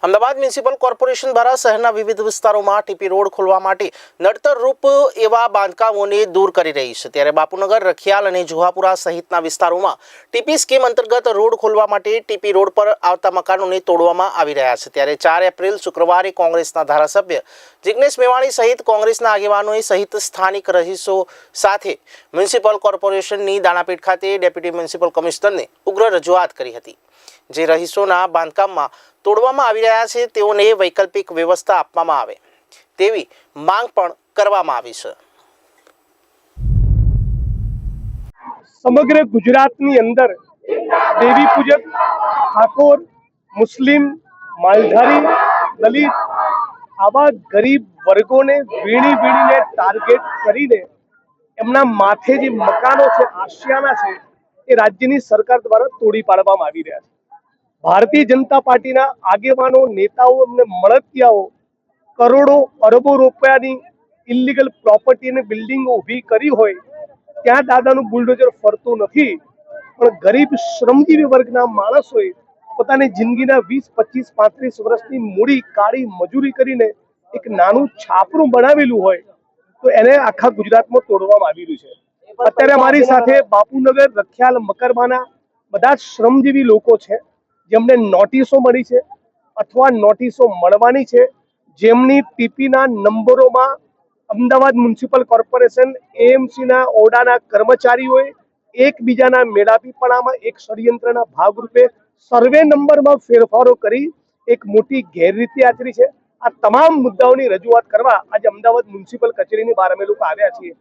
Ahmedabad municipal corporation દ્વારા શહેરના વિવિધ વિસ્તારોમાં ટીપી રોડ ખોલવા માટે નડતરરૂપ એવા બાંધકામોને દૂર કરી રહી છે। ત્યારે બાપુનગર, રખિયાલ અને જુહાપુરા સહિતના વિસ્તારોમાં ટીપી સ્કીમ અંતર્ગત રોડ ખોલવા માટે ટીપી રોડ પર આવતા મકાનોને તોડવામાં આવી રહ્યા છે। ત્યારે 4 એપ્રિલ શુક્રવારે કોંગ્રેસના ધારાસભ્ય જિગ્નેશ મેવાણી સહિત કોંગ્રેસના આગેવાનોએ સહિત સ્થાનિક રહીશો સાથે મ્યુનિસિપલ કોર્પોરેશનની દાણાપીઠ ખાતે ડેપ્યુટી મ્યુનિસિપલ કમિશનરને ઉગ્ર રજૂઆત કરી હતી। જે રહીશોના બાંધકામમાં તોડવામાં આવી રહ્યા છે તેઓને વૈકલ્પિક વ્યવસ્થા આપવામાં આવે તેવી માંગ પણ કરવામાં આવી છે। સમગ્ર ગુજરાતની અંદર દેવી પૂજક, ઠાકોર, મુસ્લિમ, માલધારી, દલિત આવા ગરીબ વર્ગોને વીણીને ટાર્ગેટ કરીને એમના માથે જે મકાનો છે, આશિયાના છે, એ રાજ્યની સરકાર દ્વારા તોડી પાડવામાં આવી રહ્યા છે। ભારતીય જનતા પાર્ટીના આગેવાનો, નેતાઓ, એમને મળતિયાઓ કરોડો અરબો રૂપિયાની ઇલીગલ પ્રોપર્ટી અને બિલ્ડિંગો ઊભી કરી હોય ત્યાં દાદાનું બુલડોઝર ફરતું નથી, પણ ગરીબ શ્રમજીવી વર્ગના માણસોએ પોતાની જિંદગીના 20, 25, 35 વર્ષની મૂડી કાળી મજૂરી કરીને એક નાનું છાપરું બનાવેલું હોય તો એને આખા ગુજરાતમાં તોડવામાં આવી રહ્યું છે। અત્યારે મારી સાથે બાપુનગર, રખિયાલ, મકરબાના બધા જ શ્રમજીવી લોકો છે જેમને નોટિસો મળી છે અથવા નોટિસો મળવાની છે, જેમની ટીપીના નંબરોમાં અમદાવાદ મ્યુનિસિપલ કોર્પોરેશન, એએમસીના ઓરડાના કર્મચારીઓએ એકબીજાના મેળાપીપણામાં એક ષડયંત્રના ભાગરૂપે સર્વે નંબરમાં ફેરફારો કરી એક મોટી ગેરરીતિ આચરી છે। આ તમામ મુદ્દાઓની રજૂઆત કરવા આજે અમદાવાદ મ્યુનિસિપલ કચેરીની બહાર અમે લોકો આવ્યા છીએ।